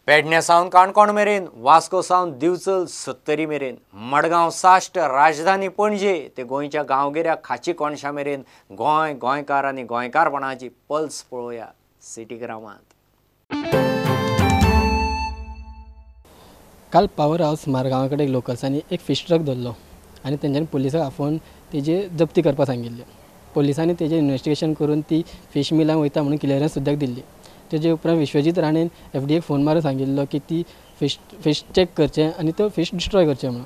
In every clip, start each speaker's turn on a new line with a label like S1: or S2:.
S1: पेडणे सावन काणकोण मेरेन, वास्को सावन दिवचल सत्तरी मेरेन, मडगांव साश्ट राजधानी पणजे ते गोंयच्या गांवगिऱ्या खाची कोणशा मेरेन गोंय गोंयकार आनी गोंयकारपणाची पल्स पळोवया सिटी ग्रामांत।
S2: काल पावर हाऊस मारगांवा कडेन लोकल्सांनी एक फिश ट्रक धरलो आनी तेंच्यांनी पुलिसाक आफोवन तेजी जप्ती करपाक सांगिल्ली। पुलिसांनी तेजें इन्वेस्टिगेशन करून ती फिश मिलांक वयता म्हणून क्लियरन्स सुद्दां दिल्ली। तेजे उपरांत विश्वजीत राणेन FDAक फोन मारून सांगिल्लो की ती फिश चेक करचें आनी तो फिश डिस्ट्रॉय करचें म्हणून।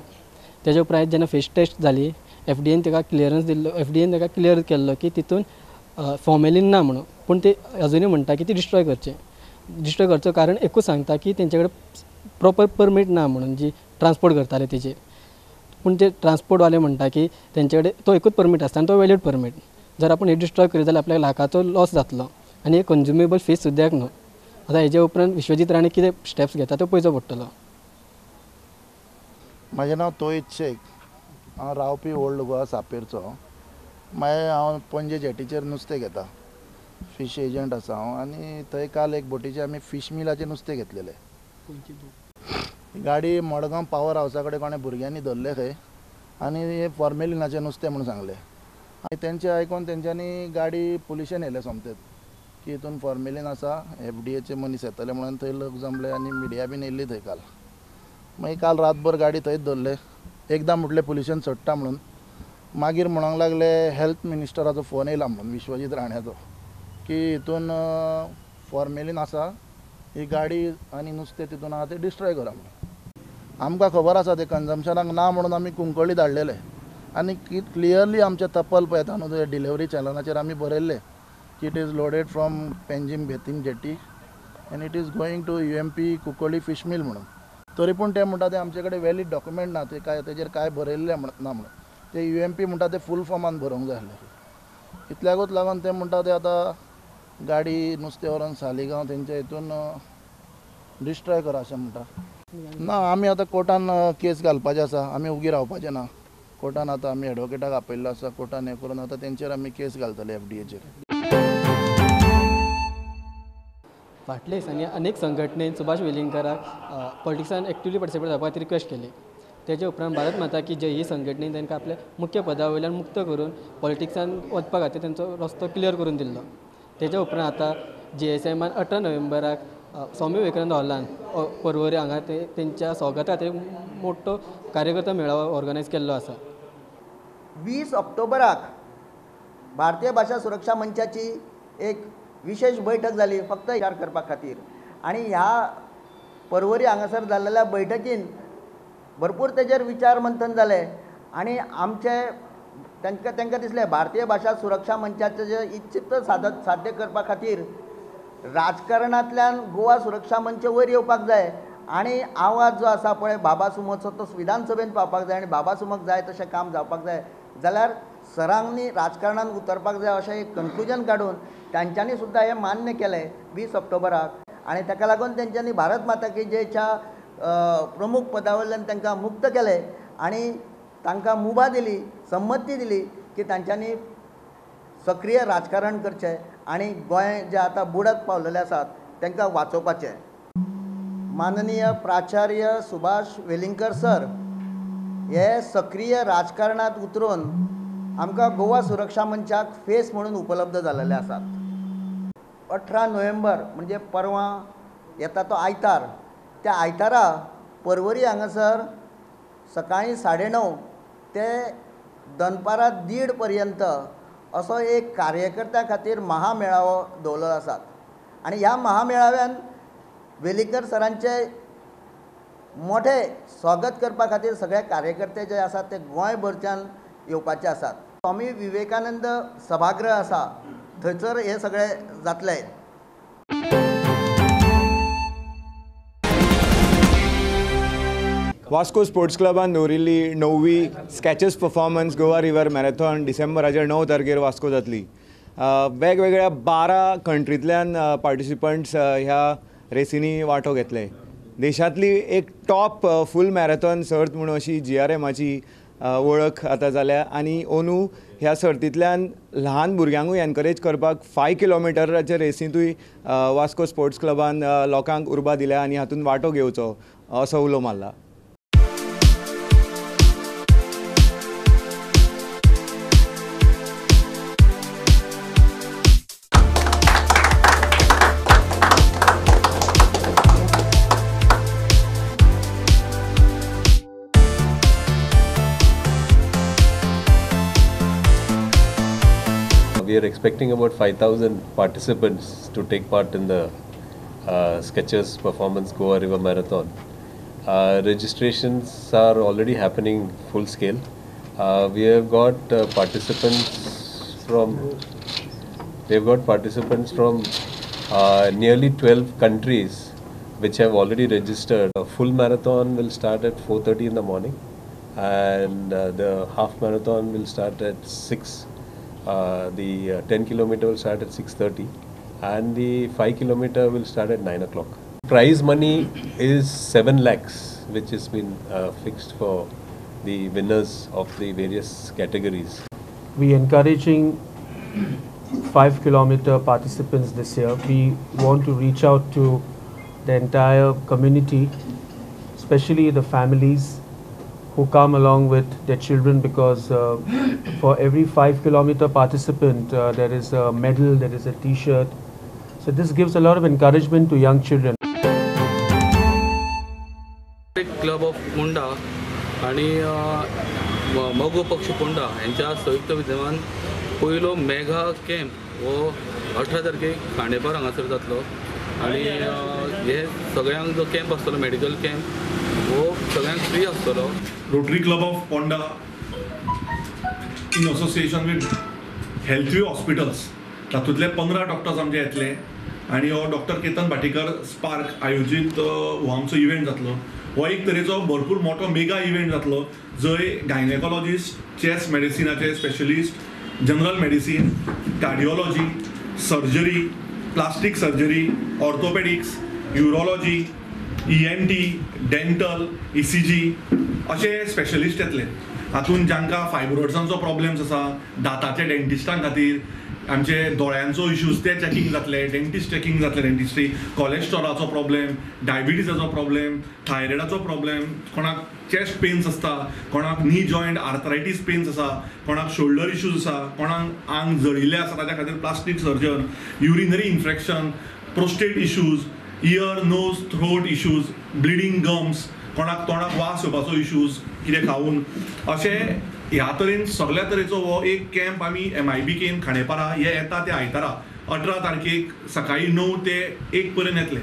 S2: तेजे उपरांत जेन्ना फिश टेस्ट जाली FDAन ताका क्लियरन्स दिल्लो। FDAन ताका क्लियर केल्लो की तितून फॉर्मेलिन ना म्हणून, पूण ते अजुनूय म्हणटा की ती डिस्ट्रॉय करचो कारण एकूच सांगता की तेंचे कडेन प्रॉपर परमीट ना म्हणून जी ट्रान्सपोर्ट करताले तेजेर। पूण ते ट्रान्सपोर्टवाले म्हणटा की तेंचे कडेन तो एकूच परमीट आसता आनी तो वॅलीड परमीट। जर आपण हे डिस्ट्रॉय करीत जाल्यार आपल्याक लाखाचो लॉस जातलो आनी एक कन्ज्युमेबल फीस सुद्दां न्हू। आतां हेजे उपरांत विश्वजीत राणे कितें स्टेप्स घेता तो पळोवचो पडटलो।
S3: म्हजें नांव तोहीद शेख, हांव रावपी ओल्ड गोवा सापेरचो। हांव पणजे जेटीचेर नुस्तें घेता, फीश एजंट आसा हांव। आनी थंय काल एक बोटीचेर आमी फीश मिलाचें नुस्तें घेतलेलें। गाडी मडगांव पावर हावसा कडेन कोणें भुरग्यांनी धरले खंय आनी हे फॉर्मेलिनाचें नुस्तें म्हणून सांगलें। आनी तेंचें आयकून तेंच्यांनी गाडी पुलिशेन व्हेलें सोमतेच की हितून फॉर्मेलिन आसा, FDAचे मनीस येतले म्हणून थंय लोक जमले आनी मिडिया बीन येयल्ली थंय काल। मागीर काल रातभर गाडी थंयच दवरले। एकदां म्हटलें पुलिशेन सोडटा म्हणून, मागीर म्हणूंक लागले हेल्थ मिनिस्टराचो फोन येयला म्हणून विश्वजीत राण्याचो की हितून फॉर्मेलिन आसा, ही गाडी आनी नुस्तें तितून आहा तें डिस्ट्रॉय करा म्हणून। आमकां खबर आसा तें कन्जम्पशनाक ना म्हणून आमी कुंकळ्ळी धाडलेले आनी क्लियरली आमचे तपल पळयता न्हू ते डिलिव्हरी चॅनलाचेर आमी बरयल्ले की it is loaded from Panjim Betim jetty and it is going to UMP Cuncolim fish meal म्हणून। तरी पूण ते म्हणटा ते आमचे कडेन वॅलीड डॉक्युमेंट ना, ते काय तेजेर काय बरयल्लें ना म्हणून। ते UMP म्हणटा ते फूल फॉर्मान बरोवंक जाय आसलें। इतल्याकूच लागून ते म्हणटा ते आतां गाडी नुस्तें व्हरोन सालिगांव तेंच्या हितून डिस्ट्रॉय करा अशें म्हणटा। ना, आमी आतां कोर्टान केस घालपाचें आसा, आमी उगी रावपाचें ना। कोर्टान आतां आमी एडवोकेटाक आपयल्लो आसा, कोर्टान हें करून आतां तेंचेर आमी केस घालतले FDAचेर।
S2: फाटल्या दिसांनी अनेक संघटनेन सुभाष वेलिंगकराक पॉलिटिक्सान एक्टिवली पार्टिसिपेट जावपाक रिक्वेस्ट केली। तेजे उपरांत भारत माता की जय ही संघटनेन तांकां आपल्या मुख्य पदा वयल्यान मुक्त करून पॉलिटिक्सान वचपा खातीर तांचो रस्तो क्लियर करून दिल्लो। तेजे उपरांत आतां GSMन 18 नोव्हेंबराक स्वामी विवेकानंद हॉलान पर्वरी हांगा तेंच्या स्वागता खातीर मोठो कार्यकर्ता मेळावो ऑर्गनायज केल्लो आसा।
S4: 20 ऑक्टोबराक भारतीय भाषा सुरक्षा मंचाची एक विशेष बैठक जाली फक्त विचार करपा खातीर। आनी ह्या पर्वरी हांगासर जाल्ल्या बैठकीन भरपूर तेजेर विचार मंथन जालें आनी आमचे तांकां दिसलें भारतीय भाषा सुरक्षा मंचाचें जे इच्छित साध्य करपा खातीर राजकारणांतल्यान गोवा सुरक्षा मंच वयर येवपाक जाय आनी आवाज जो आसा पळय बाबा सुमोचो तो विधानसभेन पावपाक जाय आनी बाबा सुमोक जाय तशें काम जावपाक जाय जाल्यार सरांनी राजकारणांत उतरपाक जाय अशें एक कन्क्लुजन काडून तांच्यांनी सुद्दां हें मान्य केलें 20 ऑक्टोबराक। आनी ताका लागून तेंच्यांनी भारत माता की जयच्या प्रमुख पदा वयल्यान तांकां मुक्त केलें आनी तांकां मुभा दिली, संमती दिली की तांच्यांनी सक्रीय राजकारण करचें आनी गोंय जें आतां बुडत पावलेलें आसात तांकां वाचोवपाचें। माननीय प्राचार्य सुभाष वेलिंगकर सर हे सक्रीय राजकारणांत उतरून आमकां गोवा सुरक्षा मंचाक फेस म्हणून उपलब्ध जाल्ले आसात। 18 नोव्हेंबर म्हणजे परवां येता तो आयतार, त्या आयतारा पर्वरी हांगासर सकाळीं 9:30 ते दनपारां 1:30 पर्यंत असो एक कार्यकर्त्यां खातीर महामेळावो दवरलो आसात। आनी ह्या महामेळाव्यान वेलिंगकर सरांचे मोठे स्वागत करपा खातीर सगळे कार्यकर्ते जे आसात ते गोंयभरच्यान येवपाचे आसात। स्वामी विवेकानंद सभागृह आसा थंयसर हे सगळे जातले।
S5: वास्को स्पोर्ट्स क्लबान दवरिल्ली 9वी Skechers performance Goa river marathon डिसेंबराच्या 9 तारखेर वास्को जातली। वेगवेगळ्या 12 कंट्रींतल्यान पार्टिसिपंट्स ह्या रेसींनी वांटो घेतले। देशांतली एक टॉप फूल मॅरेथॉन सर्त म्हणून अशी GRMची वळख आतां जाल्या आनी अंदू ह्या सर्तींतल्यान ल्हान भुरग्यांकूय एनकरेज करपाक 5 किलोमिटराच्या रेसींतूय वास्को स्पोर्ट्स क्लबान लोकांक उर्बा दिल्या आनी हातूंत वांटो घेवचो असो उलो मारला.
S6: We are expecting about 5,000 participants to take part in the Skechers Performance Goa River Marathon. Registrations are already happening full scale. We have got participants from nearly 12 countries which have already registered. A full marathon will start at 4:30 in the morning, and the half marathon will start at 6. The 10 kilometer will start at 6:30 and the 5 kilometer will start at 9 o'clock. Prize money is 7 lakhs which has been fixed for the winners of the various categories.
S7: We encouraging 5 kilometer participants this year. We want to reach out to the entire community, especially the families who come along with their children, because for every 5 kilometer participant there is a medal, there is a t-shirt. So this gives a lot of encouragement to young children.
S8: Club of Ponda आणि मोगो पक्ष पोंडा यांच्या संयुक्त विद्यमान पयलो mega camp हो 18 तारखेक खांडेपार हांगासर जातलो आणि हे सगळ्यांक जो कॅम्प आसतलो मेडिकल कॅम्प वो सगळ्यांक फ्री आसतलो.
S9: Rotary Club of Ponda, in association with Healthview Hospitals, तातूंतले 15 डॉक्टर्स आमचे येतले आनी हो डॉक्टर केतन भाटीकर स्पार्क आयोजीत हो आमचो इव्हेंट जातलो. हो एक तरेचो भरपूर मोठो मेगा इव्हेंट जातलो जंय गायनेकोलॉजिस्ट, चेस्ट मेडिसिनाचे specialist, general medicine, cardiology, surgery, plastic surgery, orthopaedics, urology, ENT, dental, ECG असे स्पेशलिस्ट येतले. हातूंत जांकां फायब्रोइड्सांचो प्रॉब्लेम्स आसा, दाताचे डेंटिस्टां खातीर, आमचे दोळ्यांचो इश्यूज ते चॅकींग जातले, डेंटिस्ट चॅकींग जातले, डेंटिस्ट्री, कोलेस्ट्रॉलाचो प्रॉब्लेम, डायबिटीजाचो प्रॉब्लेम, थायरॉयडाचो प्रॉब्लेम, कोणाक चेस्ट पेन्स आसता, कोणाक नी जॉयंट आर्थरायटीस पेन्स आसा, कोणाक शोल्डर इश्यूज आसा, कोणाक आंग जळिल्लें आसा ताच्या खातीर plastic surgeon, urinary infection, prostate issues, ear, nose, throat issues, bleeding gums, कोणाक तोंडाक वास येवपाचो इश्यूज कितें खावून, अशें ह्या तरेन सगळ्या तरेचो हो एक कॅम्प आमी MIBKन खांडेपारा हे येता ते आयतारा 18 तारखेक सकाळी 9 ते 1 पर्यंत येतले.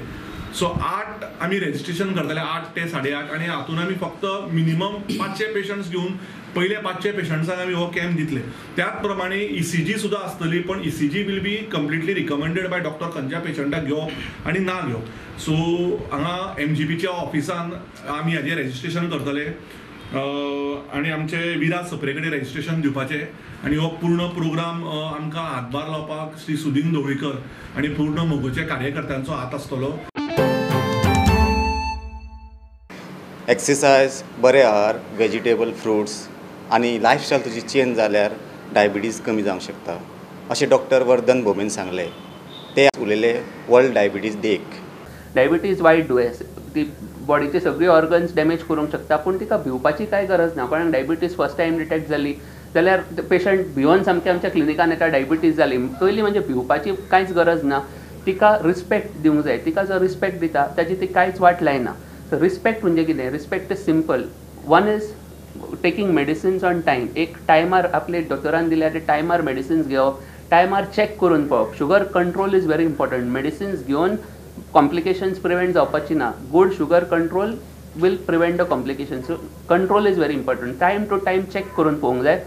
S9: सो 8 आमी रेजिस्ट्रेशन करतले, 8 ते 8:30, आनी हातून आमी फक्त मिनिमम 500 पेशंट्स घेवन पयले 500 पेशंट्सांक आमी हो कॅम्प दितले. त्याच प्रमाणे ECG सुद्दां आसतली, पण ECG will be completely recommended by doctor खंयच्या पेशंटाक घेवप आनी ना घेवप. सो हांगा MGPच्या ऑफिसान आमी हाजें रेजिस्ट्रेशन करतले आनी आमचे विराज सप्रे कडेन रेजिस्ट्रेशन दिवपाचें आनी हो पूर्ण प्रोग्राम आमकां हातभार लावपाक श्री सुदीन ढवळीकर आनी पूर्ण मोगोच्या कार्यकर्त्यांचो हात आसतलो.
S10: एक्सरसायज, बरें आहार, वेजिटेबल फ्रुट्स आनी लायफस्टायल तुजी चेंज जाल्यार डायबिटीज कमी जावंक शकता अशें डॉक्टर वर्धन भोमेन सांगलें. ते उलयले वर्ल्ड डायबिटीज डेक.
S11: डायबिटीज वायट दुयेंस, ती बॉडीचे सगळे ऑर्गन्स डॅमेज करूंक शकता, पूण तिका भिवपाची कांय गरज ना. कोणाक डायबिटीज फर्स्ट टायम डिटेक्ट जाली जाल्यार पेशंट भिवून सामके आमच्या क्लिनिकान येता डायबिटीज जाली, पयलीं म्हणजे भिवपाची कांयच गरज ना. तिका रिस्पेक्ट दिवंक जाय. तिका जो रिस्पेक्ट दिता ताची ती कांयच वाट लायना. सो रिस्पेक्ट म्हणजे कितें? Respect is simple. One is taking medicines on time. एक टायमार आपले डॉक्टरान दिल्या ते टायमार मेडिसिन्स घेवप, टायमार चॅक करून पळोवप. Sugar control is very important. Medicines घेवन कॉम्प्लिकेशन्स प्रिवेंट जावपाची ना. Good sugar control will prevent the complications. So control is very important. Time to time check करून पळोवंक जाय.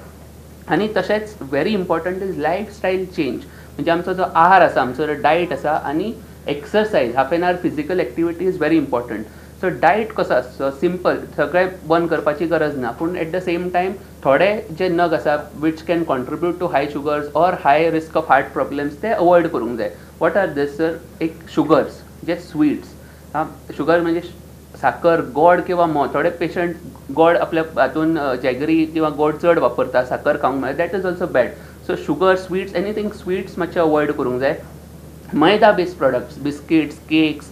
S11: आनी तशेंच very important is lifestyle change. म्हणजे आमचो जो आहार आसा, आमचो डायट आसा आनी exercise, half an hour physical activity is very important. So diet कसो आसचो? सिंपल, सगळें बंद करपाची गरज ना, पूण एट द सेम टायम थोडे जे नग आसा which can contribute to high sugars or high risk of heart problems ते अवॉयड करूंक जाय. What are this? सर, एक शुगर्स जे स्वीट्स, शुगर म्हणजे साखर गोड किंवा मोव थोडे पेशंट गोड आपल्या हातून जॅगरी किंवा गोड चड वापरता साखर खावंक मेळटा that is also bad so sugar sweets anything sweets मातशे अवॉयड करूंक जाय maida based products biscuits cakes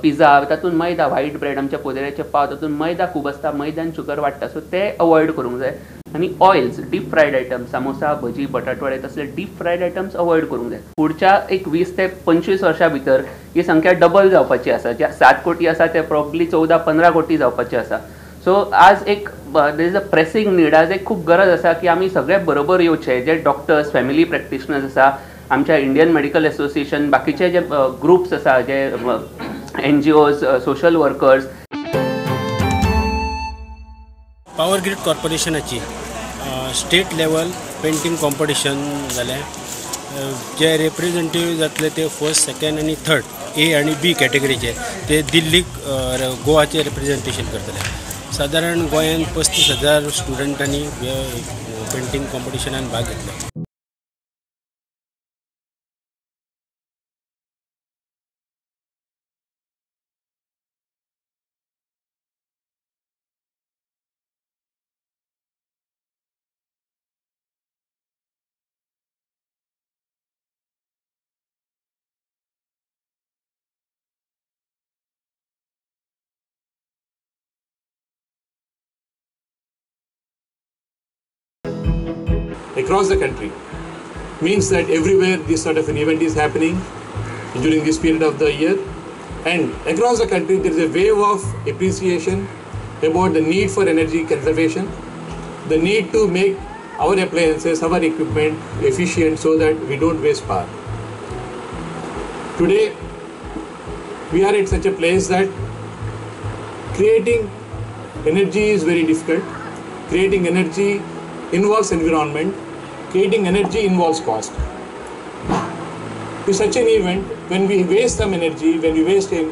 S11: pizza तातूंत मैदा व्हायट ब्रेड आमच्या पोदेऱ्याचे पाव तातूंत मैदा खूब आसता मैद्यान शुगर वाडटा सो ते अवॉयड करूंक जाय आनी oils deep fried items samosa bhaji बटाटवडे तसले डीप फ्रायड आयटम्स अवॉयड करूंक जाय फुडच्या एक 20 ते 25 वर्सां भितर ही संख्या डबल जावपाची आसा ज्या 7 कोटी आसा ते प्रॉब्ली 14-15 कोटी जावपाची आसा सो आज एक there is a pressing need आज एक खूब गरज आसा की आमी सगळे बरोबर येवचे जे डॉक्टर्स फॅमिली प्रॅक्टिशनर्स आसा आमच्या इंडियन मेडिकल असोसिएशन बाकीचे जे ग्रुप्स आसा जे NGOs social workers
S12: power grid कॉर्पोरेशनाची स्टेट लेवल पेंटींग कॉम्पिटिशन जालें जे रिप्रेझेंटेटिव्ह जातले ते फर्स्ट सेकंड आनी थर्ड A आणि B कॅटेगरीचे ते दिल्लीक गोवाचे रिप्रेझेंटेशन करतले सादारण गोंयान 35,000 स्टुडंटांनी पेंटींग कॉम्पिटिशनान भाग घेतलो
S13: across the country means that everywhere this sort of an event is happening during this period of the year and across the country there is a wave of appreciation about the need for energy conservation, the need to make our appliances, our equipment efficient so that we don't waste power. Today we are at such a place that creating energy is very difficult. Creating energy involves environment, creating energy involves cost. To such an event, when we waste some energy, when we waste the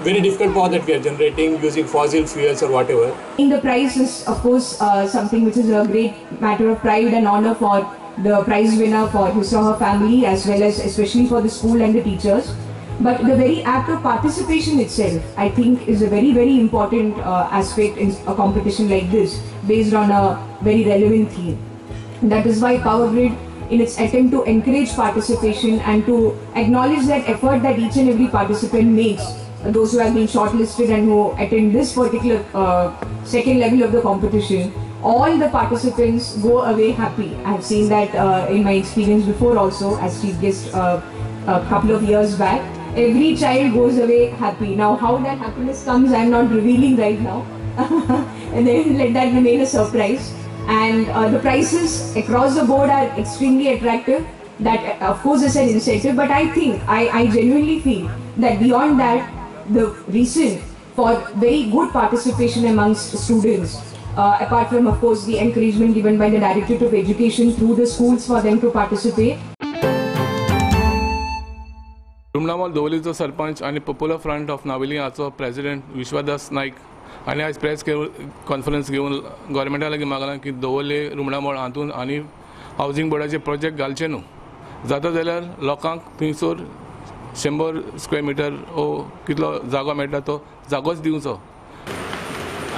S13: very difficult power that we are generating using fossil fuels or whatever.
S14: The prize is of course something which is a great matter of pride and honor for the prize winner, for his or her family, as well as especially for the school and the teachers. But the very act of participation itself, I think, is a very, very important aspect in a competition like this, based on a very relevant theme. That is why Power Grid, in its attempt to encourage participation and to acknowledge that effort that each and every participant makes, those who have been shortlisted and who attend this particular second level of the competition, all the participants go away happy. I have seen that in my experience before also as chief guest a couple of years back. Every child goes away happy. Now how that happiness comes, I am not revealing right now. And then let that remain a surprise. And the prices across the board are extremely attractive. That of course is an incentive, but I think, I genuinely feel that beyond that, the reason for very good participation amongst students, apart from of course the encouragement given by the Directorate of Education through the schools for them to participate.
S15: रुमणामोल दवलीचो sarpanch आनी popular front of Navelim हाचो president विश्वादास नायक हांणी आयज press conference घेवन गोवोरमेंटा लागीं मागलां की दवले रुमणामोळ हातून आनी housing बोर्डाचे प्रोजेक्ट घालचे न्हू जाता जाल्यार लोकांक थंयसर 100 स्क्वेअर मिटर ओ कितलो जागो मेळटा तो जागोच दिवचो.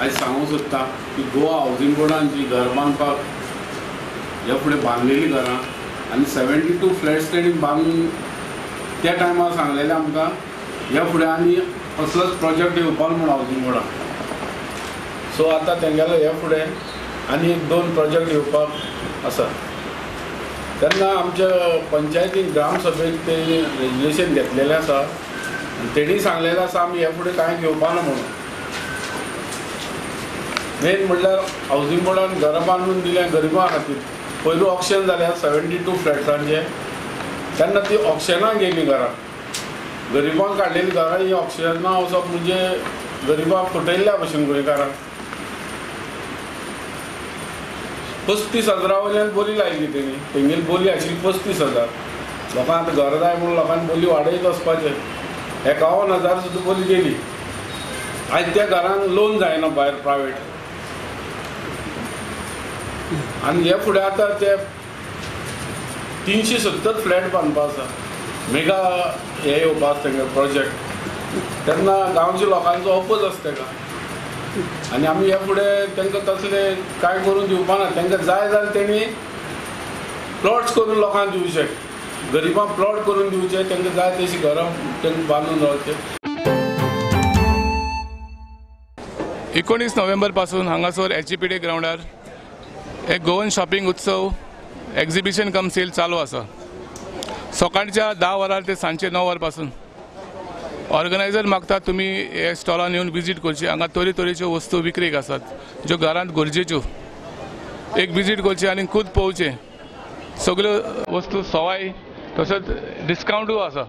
S16: आयज सांगूंक सोदता की गोवा हावजींग बोर्डान जी घर बांदपाक ह्या फुडें बांदलेलीं घरां आनी 72 फ्लॅट्स तेणी बांदून त्या टायमार सांगलेलें आमकां ह्या फुडें आनी कसलोच प्रोजेक्ट येवपाक म्हूण हावजींग बोर्डान. सो आतां तेंगेलो ह्या फुडें आनी 2 प्रोजेक्ट येवपाक आसा. तेन्ना आमच्या पंचायतीन ग्रामसभेक ते रेजुलेशन घेतलेलें आसा आनी तेणी सांगलेलें आसा आमी ह्या फुडें कांय घेवपाना म्हणून. मेन म्हणल्यार हावजींग बोर्डान घरां बांदून दिल्या गरिबां खातीर. पयलू ऑक्शन जाल्यार 72 फ्लॅट्सांचे तेन्ना ती ऑक्शनाक गेली घरां. गरिबांक काडलेली घरां ही ऑक्शनां वचप म्हणजे गरिबांक फटयल्ल्या भशेन गोंयकारांक. 35,000 वयल्यान बोली लायली तेणी. तेंगेली बोली आशिल्ली 35,000. लोकांक आतां घर जाय म्हणून लोकांनी बोली वाडयत वचपाचें. 51,000 सुद्दां बोली गेली. आयज त्या घरांक लोन जायना भायर प्रायवेट. आनी हे फुडें आतां ते 370 फ्लॅट बांदपा आसा. मेगा हे येवपा आसा तेंगे प्रोजेक्ट. तेन्ना गांवच्या लोकांचो अपोज आसता तेका आनी आमी ह्या फुडें तांकां तसले कांय करून दिवपाना. तांकां जाय जाल्यार तेणी प्लॉट्स करून लोकांक दिवचे, गरिबांक प्लॉट करून दिवचे, तांकां जाय तशी घरां तांकां बांदून रावचे.
S15: 19 नोव्हेंबर पासून हांगासर HEPD ग्राउंडार एक गोवन शॉपिंग उत्सव एक्झिबिशन कम सेल चालू आसा. सकाळच्या 10 वरार ते सांजचे 9 वरां पासून. ऑर्गनायझर मागता तुमी हे स्टॉलान येवन विजीट करची. हांगा तरेतरेच्यो वस्तू विक्रेक आसात ज्यो घरांत गरजेच्यो. एक विजीट करची आनी खूद पळोवचें. सगल्यो वस्तू सवाय तशेंच डिस्कावंटूय आसा.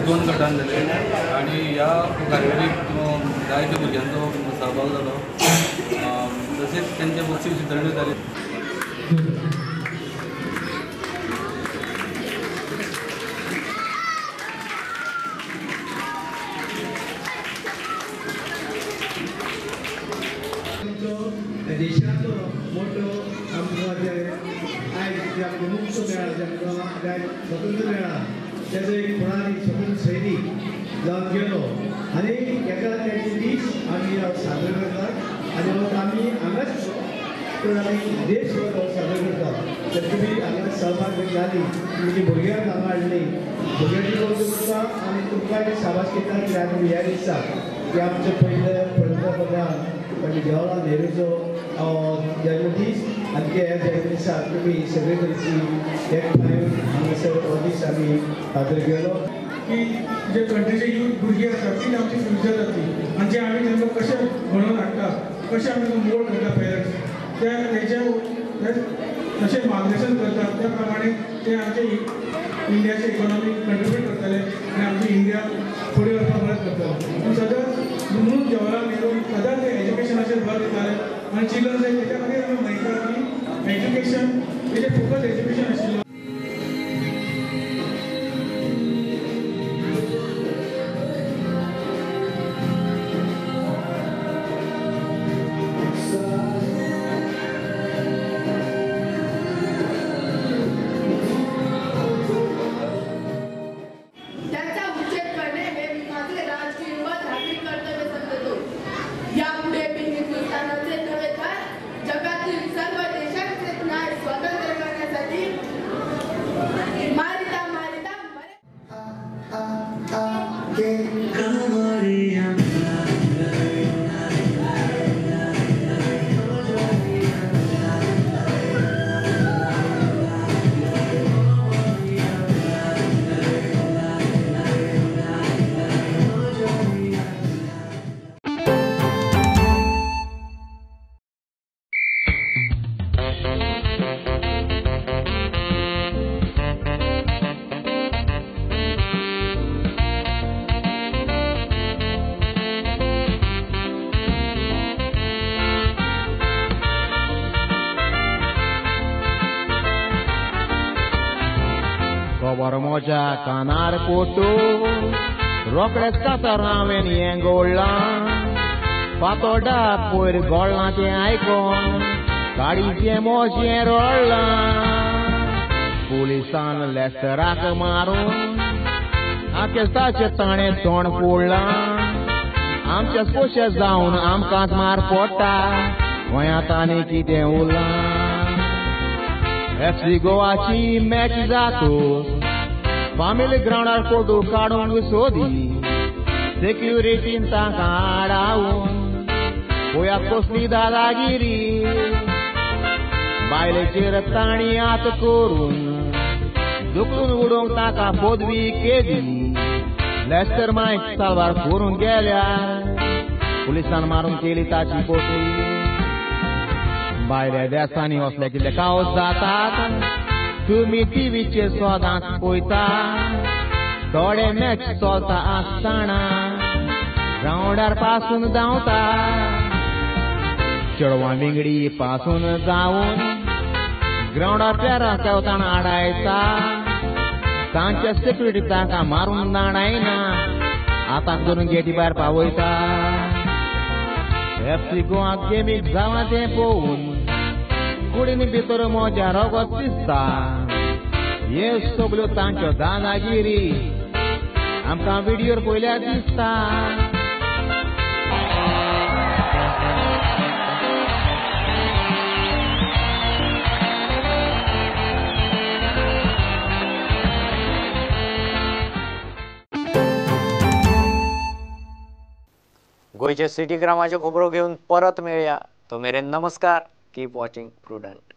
S8: दोन गटान जाले आणि ह्या कार्यावळीक जायत्या भुरग्यांचो सहभाग जालो. तशेंच तेंचे बक्षीस वितरण जाले.
S17: देशाचो मोठो आमचो आयज आमचो मुक्त मेळा स्वतंत्र मेळा त्याचो एक पुराणी स्वतंत्र सैनीक जावन गेलो आनी एका त्याचे दीस आमी साजरो करतात आनी हो आमी हांगाच पण आमी देशभर हो साजरो करतात. तर तुमी हांगा सहभाग जाली तुमची भुरग्यांक हांगा हाडली भुरग्यांची कौतुक करता आनी तुमकां एक शाबास दिता की आमी ह्या दिसा की आमचो पयलें पंतप्रधान पंडीत जवाहरलाल नेहरूचो जन्मदीस आनी ह्या जन्मदिसाक तुमी सगळे तरेची एकठांय हांगासर हो दीस आमी साजरो केलो
S18: की जे कंट्रीचे यूथ भुरगीं आसात ती आमची फ्युचर जातली आनी जे आमी तांकां कशें घडोवन हाडटा कशें आमी तांकां मोल्ड करता पेरंट्स त्या तेच्या तशें मार्गदर्शन करतात त्या प्रमाणे ते आमचे इंडियाचे इकॉनॉमीक कंट्रिब्यूट करतले आनी आमची इंडिया फुडें वचपाक मदत करतले. सदांच म्हणून जवाहरलाल नेहरू सदांच एज्युकेशनाचेर भर दिताले आनी चिल्ड्रन्स तेच्या खातीर आमी म्हणटा की एज्युकेशन तेजें फोकस एज्युकेशन आशिल्लो.
S19: जगातील सर्व देशांचे न्याय स्वातंत्र्य करण्यासाठी मोरमोच्या कानार पोटू रोकडेच कातर हांवें हें गोळ्ळां फातोड्डा पयर गोळ्ळां तें आयकोन गाडीचें मोशें रोळ्ळां पुलिसान लेस्टराक मारून आकेस्ताचें ताणें तोंड फोडलां आमच्या पोशे जावन आमकांच मार पडटा गोंयांत आनी कितें उरलां FC गोवाची मॅच जातूच फामिली ग्रावंडार फोटो काडून सोदी सेक्युरिटीन तांकां आडावून पळयात कसली दादागिरी बायलेचेर ताणी आत करून दुखून उडोवंक ताका पदवी केली लेस्टर मायक साल्वार करून गेल्यार पुलिसान मारून केली ताची पोटली भायल्या देशांनी असले कितले कावज जातात तुमी टीव्हीचेर सदांच पळयता थोडे मॅच चलता आसतना ग्रावंडार पासून धांवता चेडवां विंगडी पासून जावन ग्रावंडार प्लेयरांक खेळताना आडायता तांच्या सेक्युरिटी तांकां मारून दाडायना आतां करून गेटी भायर पावयता FC गोवा गेमीक जावा तें पळोवन कुडीन भितर मोज्या रगत दिसता हे सगल्यो तांच्यो दादागिरी आमकां व्हिडियोर पळयल्यार दिसता
S1: गोयचे सिटी ग्रामाच्यो खबरो घेवन परत मेळया तो मेरेन नमस्कार कीप वॉचिंग प्रुडंट